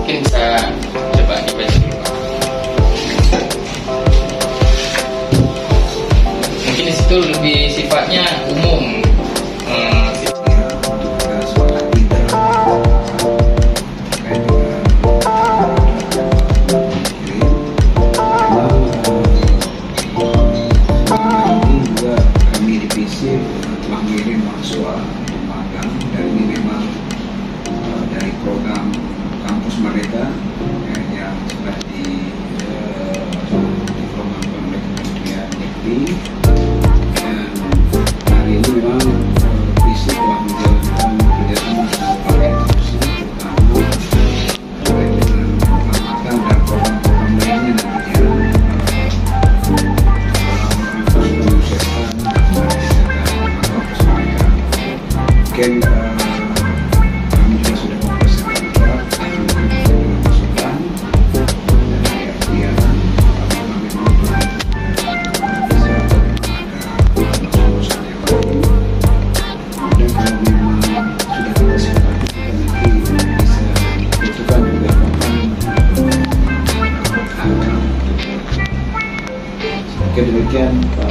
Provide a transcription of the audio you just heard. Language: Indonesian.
mungkin bisa coba dibaca dulu. Mungkin di situ lebih sifatnya umum. Telah mengirim mahasiswa untuk magang, dan ini memang dari program kampus mereka yang sudah diprogramkan oleh Kementerian Negeri. Dan hari ini memang visi telah menjalankan kerjasama dengan para institusi, terutama terkait dengan program magang dan program-program lainnya nantinya. Mungkin kami juga sudah mempersiapkan draft dengan masukan dari kegiatan kami memang bisa ada solusi yang baik. Dan kalau memang sudah kita sepakati, kita nanti bisa butuhkan juga Mungkin demikian Pak